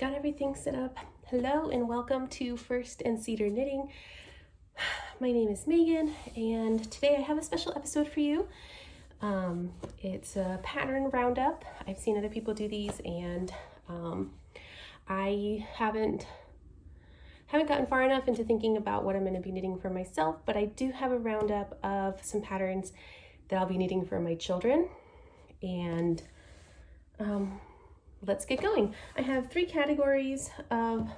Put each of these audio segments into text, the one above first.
got everything set up. Hello and welcome to First and Cedar Knitting. My name is Megan and today I have a special episode for you. It's a pattern roundup. I've seen other people do these and I haven't gotten far enough into thinking about what I'm going to be knitting for myself, but I do have a roundup of some patterns that I'll be knitting for my children. And let's get going. I have 3 categories of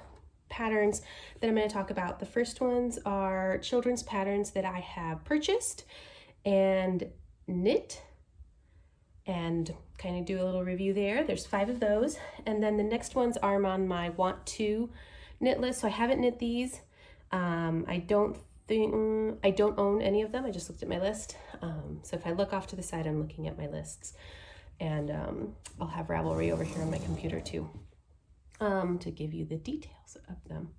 patterns that I'm going to talk about. The first ones are children's patterns that I have purchased and knit, and kind of do a little review there. There's 5 of those. And then the next ones are on my want to knit list. So I haven't knit these. I don't own any of them. I just looked at my list. So if I look off to the side, I'm looking at my lists. And I'll have Ravelry over here on my computer too, to give you the details of them.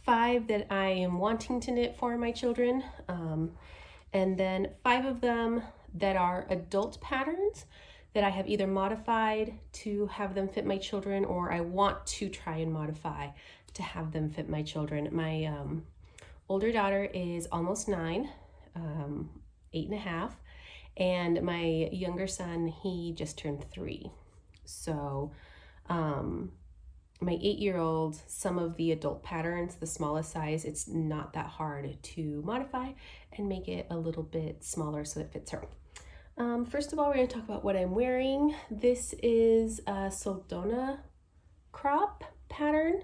5 that I am wanting to knit for my children, and then 5 of them that are adult patterns that I have either modified to have them fit my children, or I want to try and modify to have them fit my children. My older daughter is almost 9, 8.5. And my younger son, he just turned 3. So my 8-year-old, some of the adult patterns, the smallest size, it's not that hard to modify and make it a little bit smaller so it fits her. First of all, we're going to talk about what I'm wearing. This is a Soldona crop pattern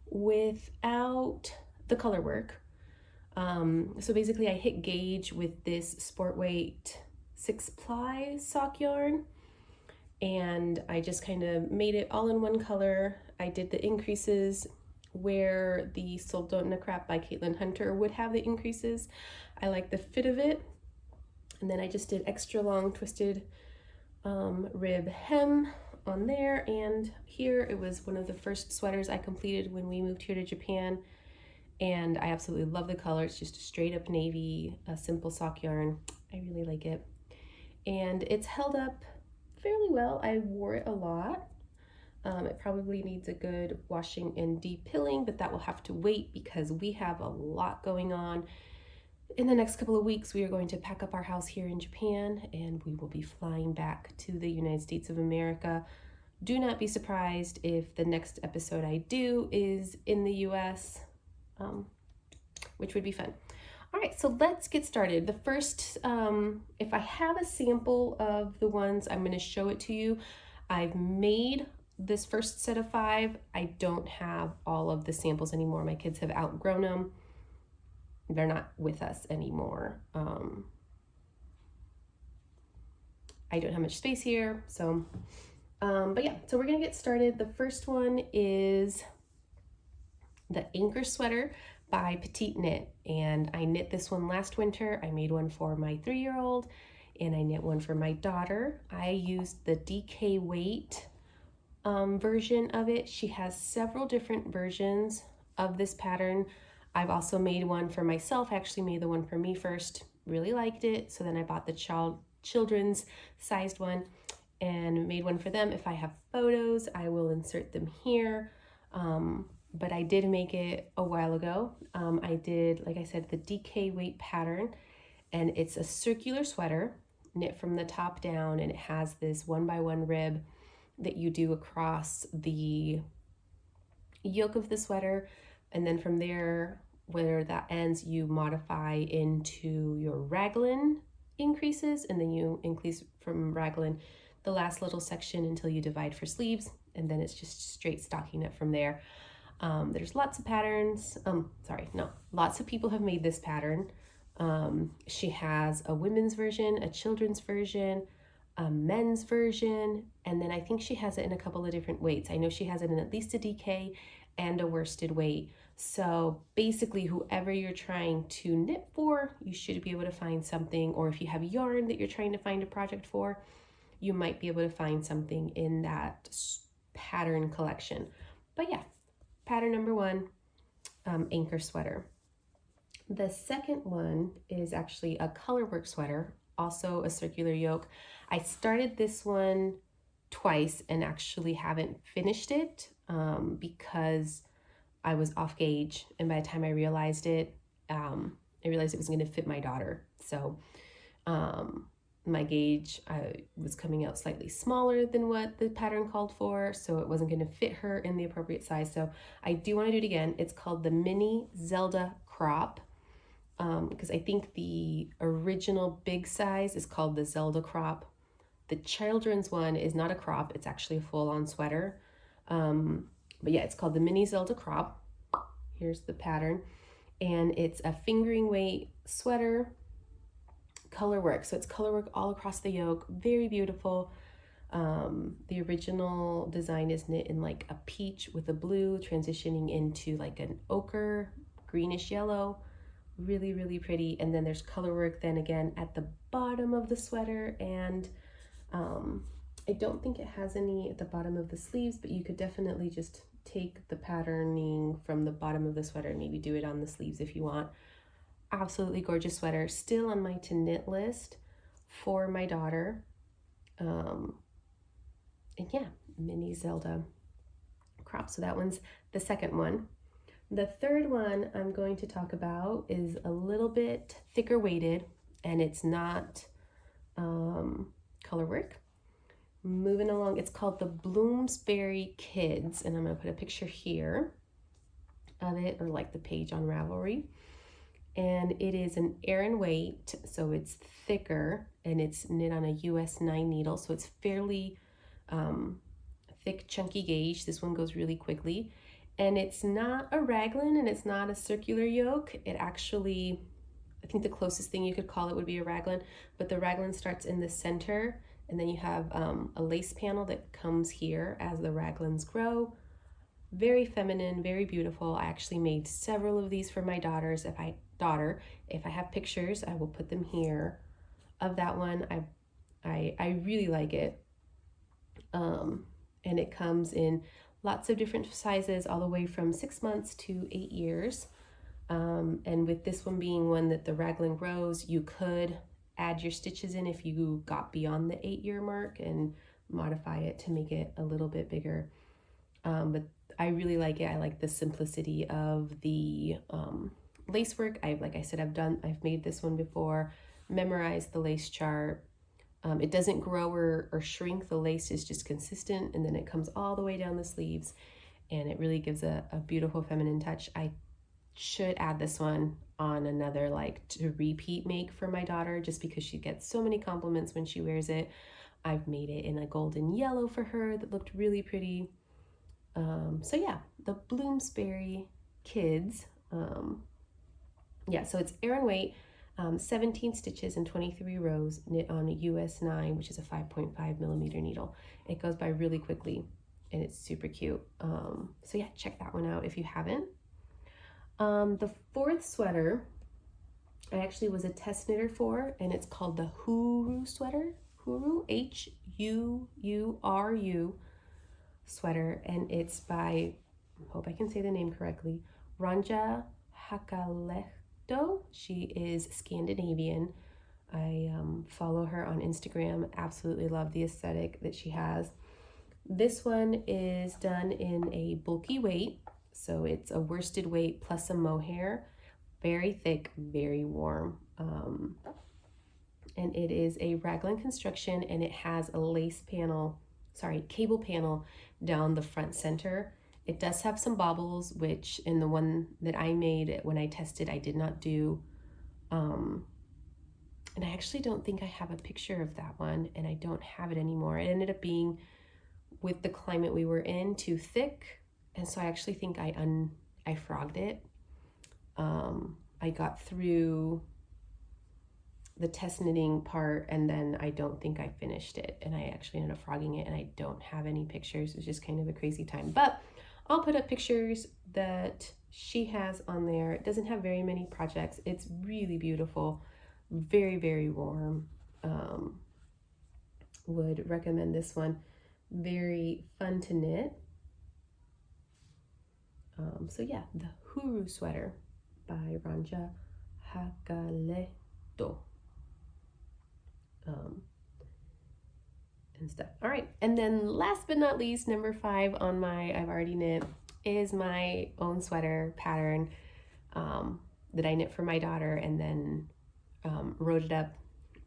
without the color work. So basically I hit gauge with this sport weight 6-ply sock yarn, and I just kind of made it all in one color. I did the increases where the Soldona Crap by Caitlin Hunter would have the increases. I like the fit of it. And then I just did extra long twisted rib hem on there, and here it was one of the first sweaters I completed when we moved here to Japan. And I absolutely love the color. It's just a straight up navy, a simple sock yarn. I really like it. And it's held up fairly well. I wore it a lot. It probably needs a good washing and depilling, but that will have to wait because we have a lot going on. In the next couple of weeks, we are going to pack up our house here in Japan and we will be flying back to the United States of America. Do not be surprised if the next episode I do is in the US. Which would be fun. All right, so let's get started. The first, if I have a sample of the ones, I'm going to show it to you. I've made this first set of 5. I don't have all of the samples anymore. My kids have outgrown them. They're not with us anymore. I don't have much space here, so, but yeah, so we're going to get started. The first one is the Ankers sweater by PetitKnit, and I knit this one last winter. I made one for my 3-year-old and I knit one for my daughter. I used the DK weight version of it. She has several different versions of this pattern. I've also made one for myself. I actually made the one for me first, really liked it, so then I bought the children's sized one and made one for them. If I have photos, I will insert them here. But I did make it a while ago. I did, like I said, the DK weight pattern, and it's a circular sweater knit from the top down, and it has this 1x1 rib that you do across the yoke of the sweater, and then from there, where that ends, you modify into your raglan increases, and then you increase from raglan the last little section until you divide for sleeves, and then it's just straight stockinette from there. There's lots of patterns. Lots of people have made this pattern. She has a women's version, a children's version, a men's version, and then I think she has it in a couple of different weights. I know she has it in at least a DK and a worsted weight. So basically, whoever you're trying to knit for, you should be able to find something, or if you have yarn that you're trying to find a project for, you might be able to find something in that pattern collection. But yeah. Pattern number 1, Ankers sweater. The second one is actually a colorwork sweater, also a circular yoke. I started this one twice and actually haven't finished it because I was off gauge, and by the time I realized it was going to fit my daughter. So my gauge was coming out slightly smaller than what the pattern called for, so it wasn't going to fit her in the appropriate size. So I do want to do it again. It's called the Mini Zelda Crop, because I think the original big size is called the Zelda Crop. The children's one is not a crop, it's actually a full-on sweater. But yeah, it's called the Mini Zelda Crop. Here's the pattern. And it's a fingering weight sweater, color work. So it's color work all across the yoke, very beautiful. The original design is knit in like a peach with a blue, transitioning into like an ochre, greenish yellow. Really, really pretty. And then there's color work then again at the bottom of the sweater, and I don't think it has any at the bottom of the sleeves, but you could definitely just take the patterning from the bottom of the sweater and maybe do it on the sleeves if you want. Absolutely gorgeous sweater, still on my to knit list for my daughter. And yeah, Mini Zelda Crop. So that one's the second one. The third one I'm going to talk about is a little bit thicker weighted, and it's not color work. Moving along, it's called the Bloomsberry Kids, and I'm going to put a picture here of it, or like the page on Ravelry. And it is an Aran weight, so it's thicker, and it's knit on a US 9 needle, so it's fairly thick, chunky gauge. This one goes really quickly, and it's not a raglan, and it's not a circular yoke. It actually, I think the closest thing you could call it would be a raglan, but the raglan starts in the center, and then you have a lace panel that comes here as the raglans grow. Very feminine, very beautiful. I actually made several of these for my daughters. If I have pictures, I will put them here of that one. I really like it. And it comes in lots of different sizes, all the way from 6 months to 8 years. And with this one being one that the raglan grows, you could add your stitches in if you got beyond the 8-year mark and modify it to make it a little bit bigger. But I really like it. I like the simplicity of the lace work. Like I said, I've made this one before, memorized the lace chart. It doesn't grow or shrink. The lace is just consistent, and then it comes all the way down the sleeves, and it really gives a beautiful feminine touch. I should add this one on another like to repeat make for my daughter, just because she gets so many compliments when she wears it. I've made it in a golden yellow for her that looked really pretty. So yeah, the Bloomsberry Kids. Yeah, so it's Aran weight, 17 stitches and 23 rows, knit on a US 9, which is a 5.5 millimeter needle. It goes by really quickly, and it's super cute. So yeah, check that one out if you haven't. The fourth sweater I actually was a test knitter for, and it's called the Huru Sweater. Huru, Huru Sweater, and it's by, I hope I can say the name correctly, Ronja Hakalehto. She is Scandinavian. I follow her on Instagram. Absolutely love the aesthetic that she has. This one is done in a bulky weight, so it's a worsted weight plus a mohair. Very thick, very warm. And it is a raglan construction, and it has a cable panel down the front center. It does have some bobbles, which in the one that I made when I tested, I did not do. And I actually don't think I have a picture of that one, and I don't have it anymore. It ended up being, with the climate we were in, too thick, and so I actually think I frogged it. I got through the test knitting part, and then I don't think I finished it, and I actually ended up frogging it, and I don't have any pictures. It was just kind of a crazy time, but I'll put up pictures that she has on there. It doesn't have very many projects. It's really beautiful, very, very warm. Would recommend this one. Very fun to knit. So yeah, the Huru Sweater by Ronja Hakalehto. And stuff. All right, And then last but not least, number 5 on my I've already knit is my own sweater pattern that I knit for my daughter and then wrote it up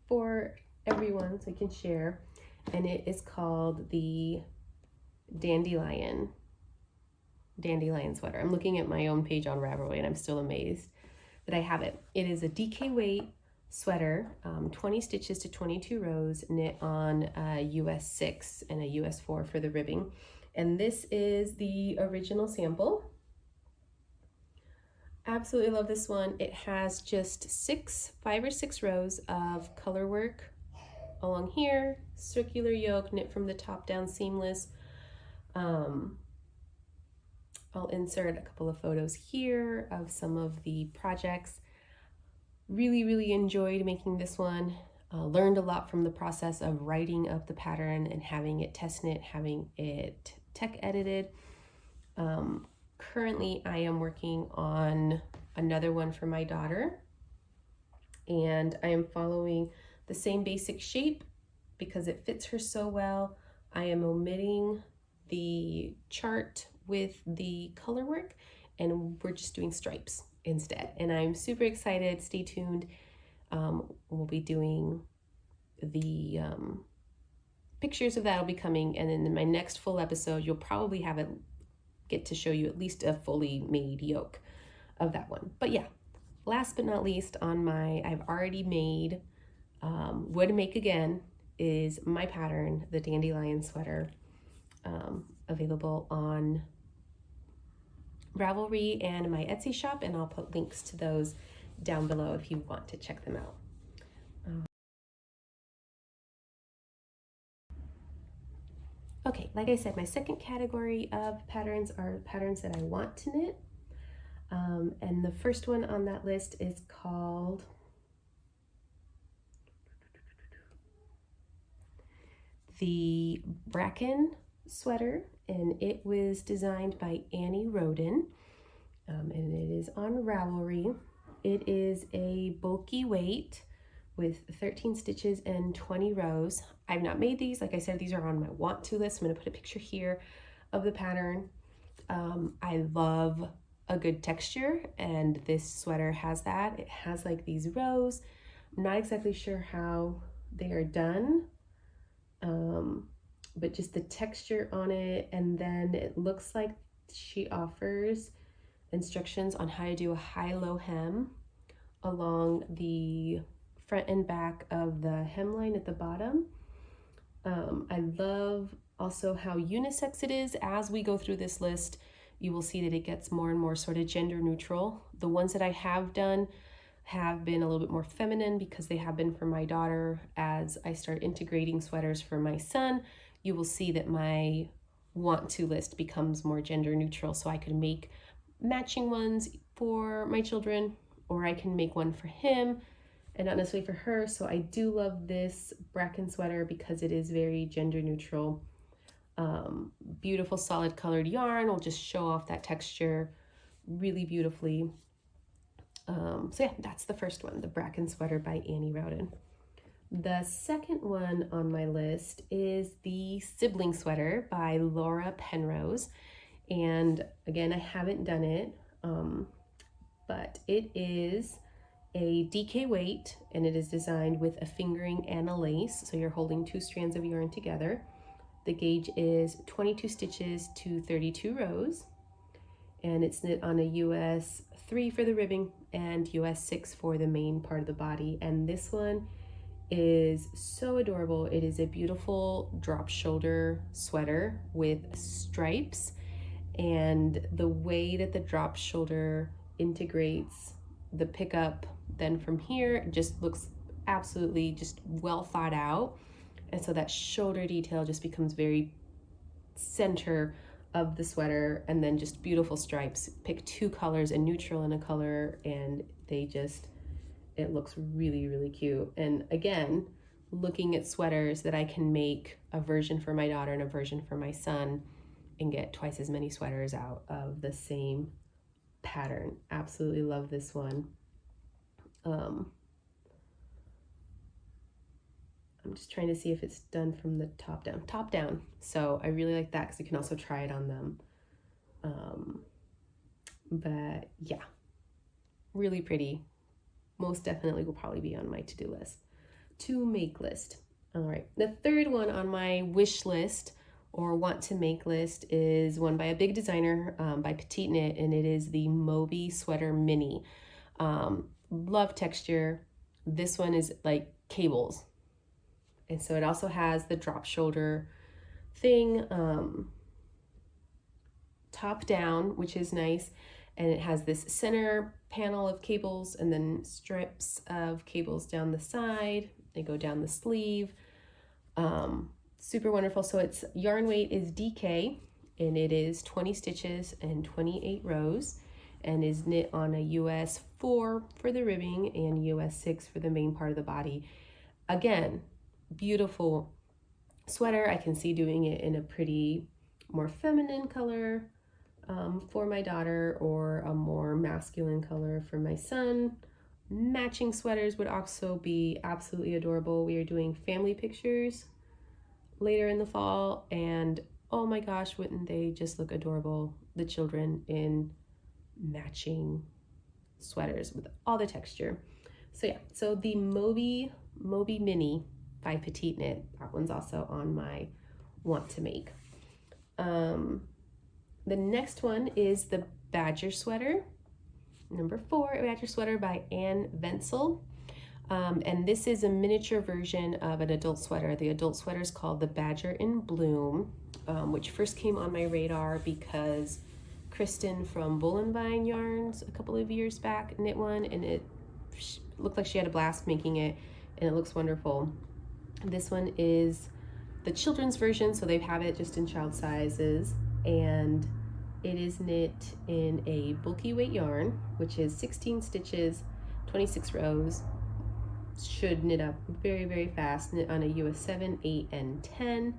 for everyone so I can share. And it is called the Dandelion Sweater. I'm looking at my own page on Ravelry and I'm still amazed that I have it. It is a DK weight sweater, 20 stitches to 22 rows, knit on a US 6 and a US 4 for the ribbing. And this is the original sample. Absolutely love this one. It has just 5 or 6 rows of color work along here, circular yoke, knit from the top down, seamless. I'll insert a couple of photos here of some of the projects. Really enjoyed making this one. Learned a lot from the process of writing up the pattern and having it test knit, having it tech edited. Currently I am working on another one for my daughter, and I am following the same basic shape because it fits her so well. I am omitting the chart with the color work and we're just doing stripes instead. And I'm super excited. Stay tuned. We'll be doing the pictures of that will be coming, and then in my next full episode you'll probably have it get to show you at least a fully made yoke of that one. But yeah, last but not least on my I've already made would make again is my pattern, the Dandelion Sweater, available on Ravelry and my Etsy shop, and I'll put links to those down below if you want to check them out. Okay, like I said, my second category of patterns are patterns that I want to knit. And the first one on that list is called the Bracken Sweater, and it was designed by Rowden, and it is on Ravelry. It is a bulky weight with 13 stitches and 20 rows. I've not made these. Like I said, these are on my want to list. I'm going to put a picture here of the pattern. I love a good texture, and this sweater has that. It has like these rows. I'm not exactly sure how they are done, but just the texture on it. And then it looks like she offers instructions on how to do a high-low hem along the front and back of the hemline at the bottom. I love also how unisex it is. As we go through this list, you will see that it gets more and more sort of gender neutral. The ones that I have done have been a little bit more feminine because they have been for my daughter. As I start integrating sweaters for my son, you will see that my want to list becomes more gender neutral, so I could make matching ones for my children, or I can make one for him and not necessarily for her. So I do love this Bracken sweater because it is very gender neutral. Beautiful solid colored yarn will just show off that texture really beautifully. So yeah, that's the first one, the Bracken Sweater by Rowden. The second one on my list is the Sibling Sweater by Laura Penrose. And again, I haven't done it, but it is a DK weight, and it is designed with a fingering and a lace. So you're holding 2 strands of yarn together. The gauge is 22 stitches to 32 rows, and it's knit on a US 3 for the ribbing and US 6 for the main part of the body. And this one is so adorable. It is a beautiful drop shoulder sweater with stripes, and the way that the drop shoulder integrates the pickup then from here just looks absolutely just well thought out. And so that shoulder detail just becomes very center of the sweater, and then just beautiful stripes. Pick 2 colors, a neutral and a color, and they just, it looks really cute. And again, looking at sweaters that I can make a version for my daughter and a version for my son and get twice as many sweaters out of the same pattern. Absolutely love this one. I'm Just trying to see if it's done from the top down. Top down. So I really like that because you can also try it on them. But yeah, really pretty. Most definitely will probably be on my to-do list. To make list. All right, the third one on my wish list or want to make list is one by a big designer by PetitKnit, and it is the Moby Sweater Mini. Love texture. This one is like cables. And so it also has the drop shoulder thing, top down, which is nice. And it has this center panel of cables and then strips of cables down the side. They go down the sleeve. Super wonderful. So its yarn weight is DK, and it is 20 stitches and 28 rows, and is knit on a US 4 for the ribbing and US 6 for the main part of the body. Again, beautiful sweater. I can see doing it in a pretty more feminine color for my daughter, or a more masculine color for my son. Matching sweaters would also be absolutely adorable. We are doing family pictures later in the fall, and oh my gosh, wouldn't they just look adorable, the children in matching sweaters with all the texture. So yeah, so the Moby Mini by PetitKnit, that one's also on my want to make. The next one is the Badger Sweater, number 4, Badger Sweater by Ventzel. And this is a miniature version of an adult sweater. The adult sweater is called the Badger in Bloom, which first came on my radar because Kristen from Wool and Vine Yarns a couple of years back knit one, and it looked like she had a blast making it, and it looks wonderful. This one is the children's version, so they have it just in child sizes, and it is knit in a bulky weight yarn, which is 16 stitches, 26 rows. Should knit up very, very fast, knit on a US 7, 8, and 10.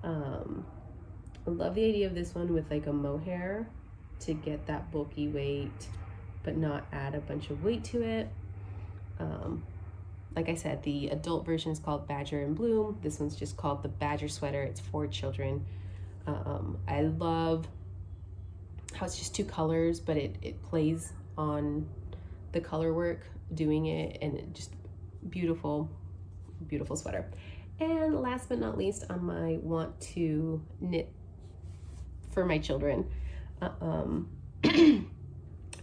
I love the idea of this one with like a mohair to get that bulky weight, but not add a bunch of weight to it. Like I said, the adult version is called Badger in Bloom. This one's just called the Badger Sweater. It's for children. I love how it's just 2 colors, but it plays on the color work doing it, and it just beautiful, beautiful sweater. And last but not least on my want to knit for my children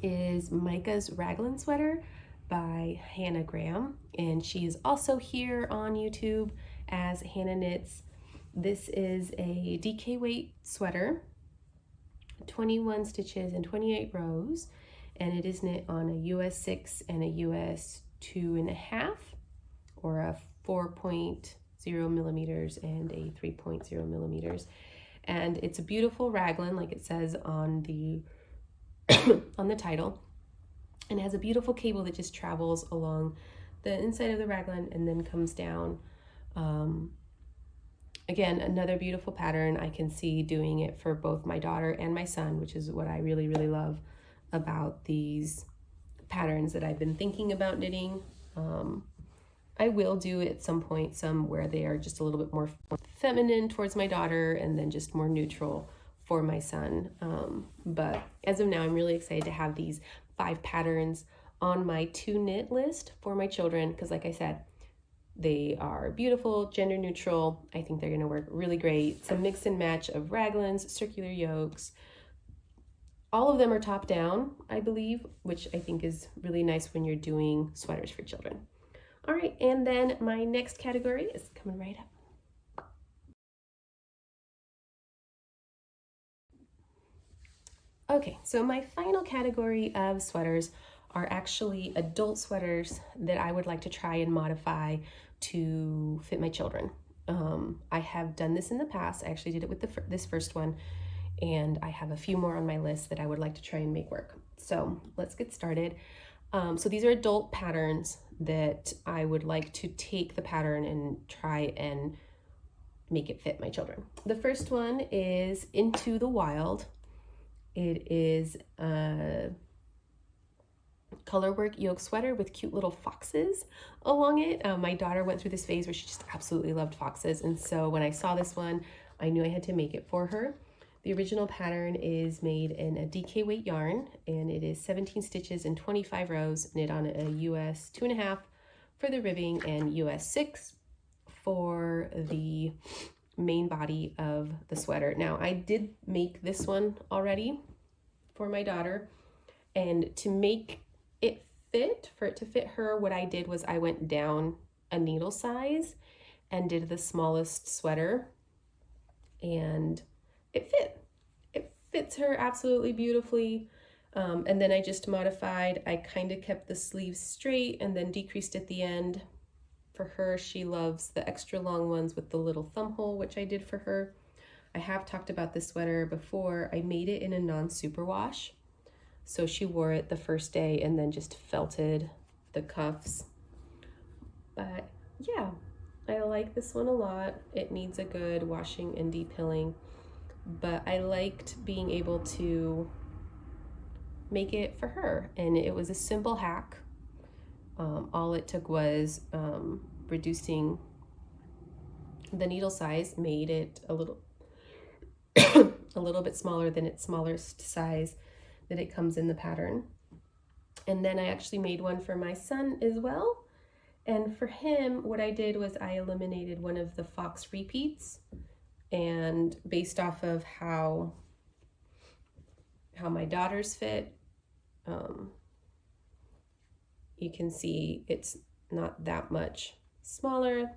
is Micah's Raglin Sweater by Hannah Graham, and she is also here on YouTube as Hannah Knits. This is a DK weight sweater, 21 stitches and 28 rows, and it is knit on a US 6 and a US 2.5, or a 4.0 millimeters and a 3.0 millimeters. And it's a beautiful raglan, like it says on the on the title, and it has a beautiful cable that just travels along the inside of the raglan and then comes down. Again, another beautiful pattern. I can see doing it for both my daughter and my son, which is what I really, really love about these patterns that I've been thinking about knitting. I will do at some point some where they are just a little bit more feminine towards my daughter and then just more neutral for my son. But as of now, I'm really excited to have these 5 patterns on my to knit list for my children, because like I said, they are beautiful, gender neutral. I think they're going to work really great. It's a mix and match of raglans, circular yokes. All of them are top down, I believe, which I think is really nice when you're doing sweaters for children. All right, and then my next category is coming right up. Okay, so my final category of sweaters are actually adult sweaters that I would like to try and modify to fit my children. I have done this in the past. I actually did it with this first one, and I have a few more on my list that I would like to try and make work. So let's get started. So these are adult patterns that I would like to take the pattern and try and make it fit my children. The first one is Into the Wild. It is colorwork yoke sweater with cute little foxes along it. My daughter went through this phase where she just absolutely loved foxes, and so when I saw this one, I knew I had to make it for her. The original pattern is made in a DK weight yarn, and it is 17 stitches and 25 rows, knit on a US 2.5 for the ribbing and US 6 for the main body of the sweater. Now, I did make this one already for my daughter, and to make it fit, for it to fit her, what I did was I went down a needle size and did the smallest sweater, and it fit. It fits her absolutely beautifully. And then I just modified. I kind of kept the sleeves straight and then decreased at the end. For her, she loves the extra long ones with the little thumb hole, which I did for her. I have talked about this sweater before. I made it in a non-superwash. So she wore it the first day and then just felted the cuffs. But yeah, I like this one a lot. It needs a good washing and depilling, but I liked being able to make it for her, and it was a simple hack. All it took was reducing the needle size, made it a little a little bit smaller than its smallest size that it comes in the pattern. And then I actually made one for my son as well. And for him, what I did was I eliminated one of the fox repeats, and based off of how my daughters fit, you can see it's not that much smaller.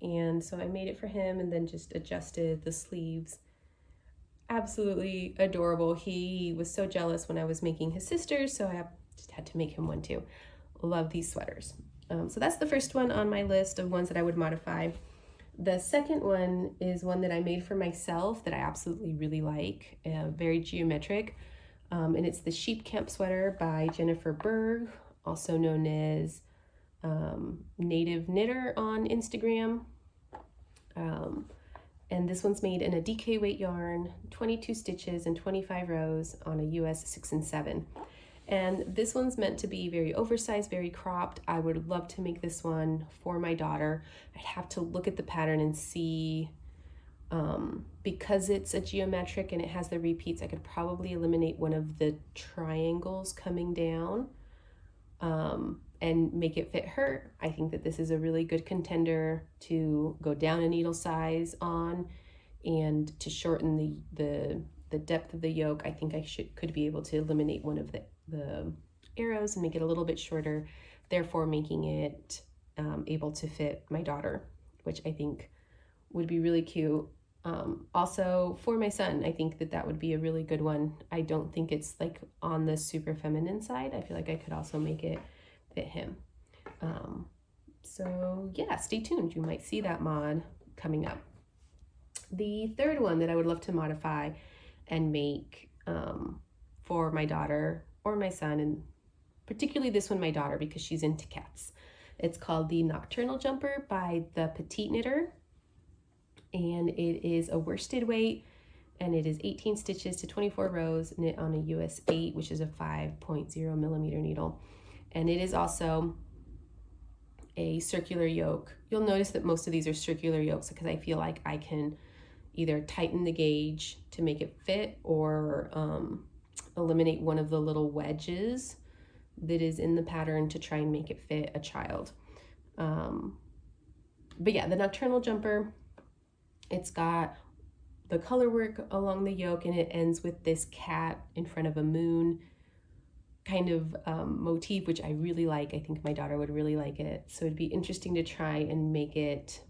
And so I made it for him and then just adjusted the sleeves. Absolutely adorable. He was so jealous when I was making his sisters, so I just had to make him one too. Love these sweaters. So that's the first one on my list of ones that I would modify. The second one is one that I made for myself that I absolutely really like, very geometric. And it's the Sheep Camp Sweater by Jennifer Berg, also known as Native Knitter on Instagram. And this one's made in a DK weight yarn, 22 stitches and 25 rows on a US 6 and 7. And this one's meant to be very oversized, very cropped. I would love to make this one for my daughter. I'd have to look at the pattern and see, because it's a geometric and it has the repeats, I could probably eliminate one of the triangles coming down and make it fit her. I think that this is a really good contender to go down a needle size on, and to shorten the depth of the yoke. I think I could be able to eliminate one of the arrows and make it a little bit shorter, therefore making it able to fit my daughter, which I think would be really cute. Also for my son, I think that would be a really good one. I don't think it's like on the super feminine side. I feel like I could also make it fit him. So yeah, stay tuned. You might see that mod coming up. The third one that I would love to modify and make for my daughter or my son, and particularly this one, my daughter, because she's into cats. It's called the Nocturnal Jumper by the PetitKnit, and it is a worsted weight, and it is 18 stitches to 24 rows, knit on a US 8, which is a 5.0 millimeter needle. And it is also a circular yoke. You'll notice that most of these are circular yokes because I feel like I can either tighten the gauge to make it fit or eliminate one of the little wedges that is in the pattern to try and make it fit a child. But yeah, the Nocturnal Jumper, it's got the color work along the yoke, and it ends with this cat in front of a moon kind of motif, which I really like. I think my daughter would really like it. So it'd be interesting to try and make it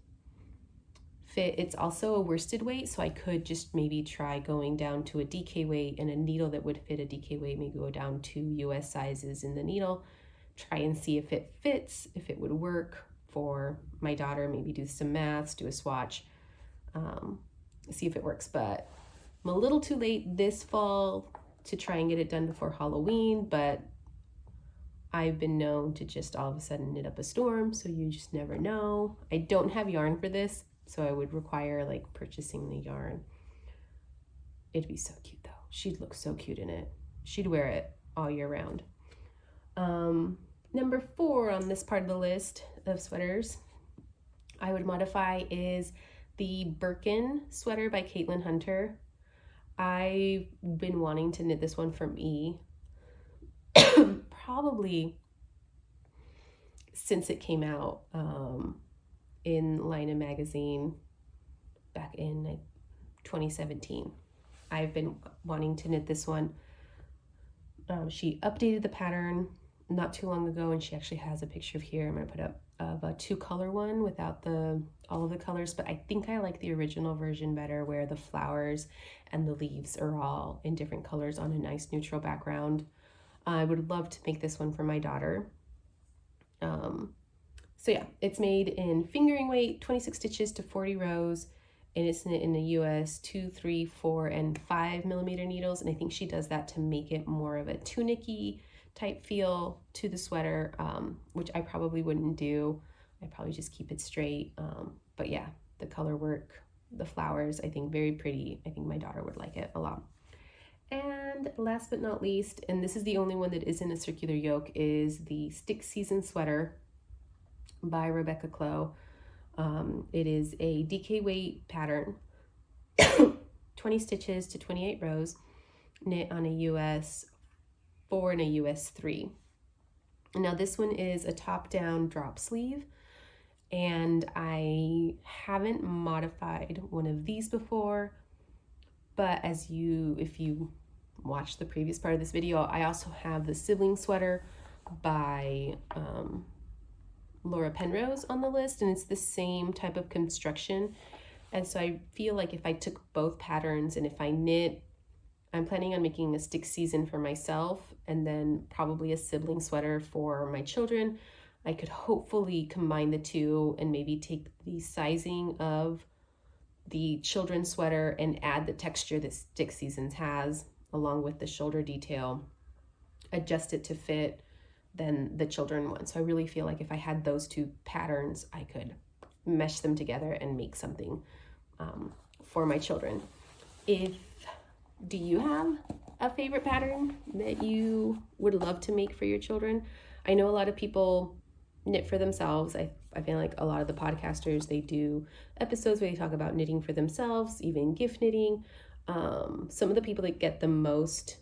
fit. It's also a worsted weight, so I could just maybe try going down to a DK weight and a needle that would fit a DK weight, maybe go down 2 US sizes in the needle, try and see if it fits, if it would work for my daughter, maybe do some maths, do a swatch, see if it works. But I'm a little too late this fall to try and get it done before Halloween, but I've been known to just all of a sudden knit up a storm, so you just never know. I don't have yarn for this, so I would require like purchasing the yarn. It'd be so cute though. She'd look so cute in it. She'd wear it all year round. Number 4 on this part of the list of sweaters I would modify is the Birkin sweater by Caitlin Hunter. I've been wanting to knit this one for me probably since it came out in Lina magazine back in 2017. I've been wanting to knit this one. She updated the pattern not too long ago, and she actually has a picture of here I'm going to put up of a 2-color one without all of the colors, but I think I like the original version better, where the flowers and the leaves are all in different colors on a nice neutral background. I would love to make this one for my daughter. So yeah, it's made in fingering weight, 26 stitches to 40 rows, and it's knit in the US 2, 3, 4, and 5 millimeter needles, and I think she does that to make it more of a tunicky type feel to the sweater, which I probably wouldn't do. I'd probably just keep it straight. But yeah, the color work, the flowers, I think very pretty. I think my daughter would like it a lot. And last but not least, and this is the only one that isn't a circular yoke, is the Stick Season Sweater by Rebecca Clow. It is a DK weight pattern, 20 stitches to 28 rows, knit on a US 4 and a US 3. Now this one is a top-down drop sleeve, and I haven't modified one of these before, but if you watched the previous part of this video, I also have the Sibling Sweater by Laura Penrose on the list, and it's the same type of construction. And so I feel like if I took both patterns and if I knit, I'm planning on making a stick season for myself and then probably a sibling sweater for my children, I could hopefully combine the two and maybe take the sizing of the children's sweater and add the texture that Stick Seasons has along with the shoulder detail, adjust it to fit then the children one. So I really feel like if I had those two patterns, I could mesh them together and make something for my children. Do you have a favorite pattern that you would love to make for your children? I know a lot of people knit for themselves. I feel like a lot of the podcasters, they do episodes where they talk about knitting for themselves, even gift knitting. Some of the people that get the most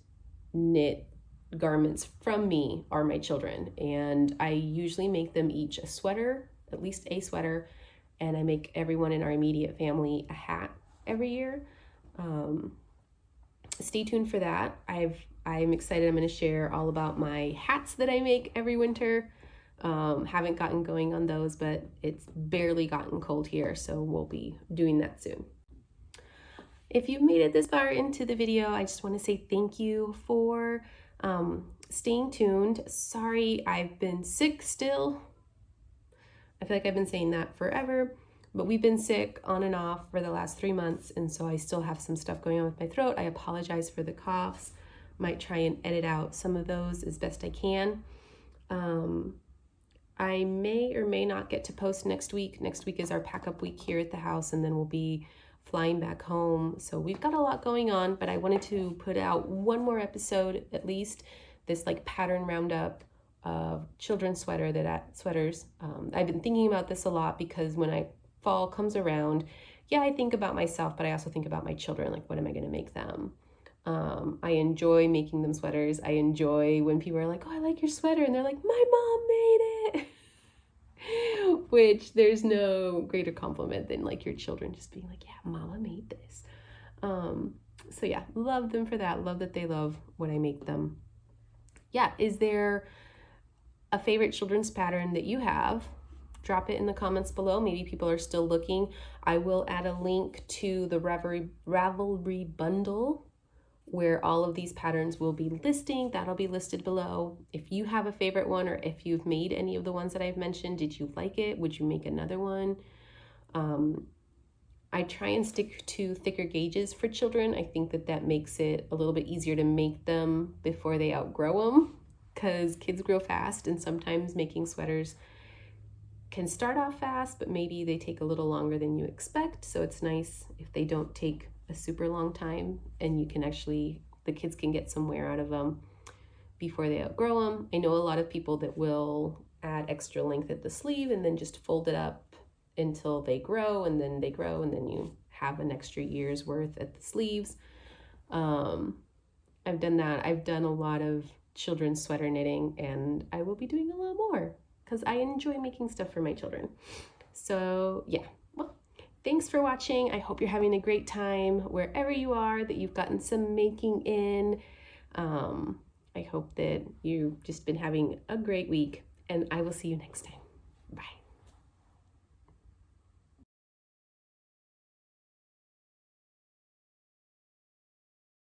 knit garments from me are my children, and I usually make them each a sweater, at least a sweater, and I make everyone in our immediate family a hat every year. Stay tuned for that. I'm excited. I'm going to share all about my hats that I make every winter. Haven't gotten going on those, but it's barely gotten cold here, so we'll be doing that soon. If you've made it this far into the video, I just want to say thank you for staying tuned. Sorry, I've been sick still. I feel like I've been saying that forever, but we've been sick on and off for the last 3 months, and so I still have some stuff going on with my throat. I apologize for the coughs. Might try and edit out some of those as best I can. I may or may not get to post next week. Next week is our pack-up week here at the house, and then we'll be flying back home. So we've got a lot going on, but I wanted to put out one more episode, at least, this like pattern roundup of children's sweaters. I've been thinking about this a lot because when fall comes around, yeah, I think about myself, but I also think about my children, like what am I going to make them? I enjoy making them sweaters. I enjoy when people are like, oh, I like your sweater, and they're like, my mom made it. Which there's no greater compliment than like your children just being like, yeah, mama made this. So yeah, love them for that. Love that they love when I make them. Yeah, is there a favorite children's pattern that you have? Drop it in the comments below. Maybe people are still looking. I will add a link to the Ravelry bundle where all of these patterns will be listing. That'll be listed below. If you have a favorite one, or if you've made any of the ones that I've mentioned, did you like it? Would you make another one? I try and stick to thicker gauges for children. I think that makes it a little bit easier to make them before they outgrow them, because kids grow fast, and sometimes making sweaters can start off fast, but maybe they take a little longer than you expect. So it's nice if they don't take a super long time, and you can the kids can get some wear out of them. before they outgrow them. I know a lot of people that will add extra length at the sleeve and then just fold it up until they grow, and then they grow, and then you have an extra year's worth at the sleeves. I've done that. I've done a lot of children's sweater knitting, and I will be doing a lot more because I enjoy making stuff for my children. So yeah, well, thanks for watching. I hope you're having a great time wherever you are, that you've gotten some making in. I hope that you've just been having a great week, and I will see you next time. Bye.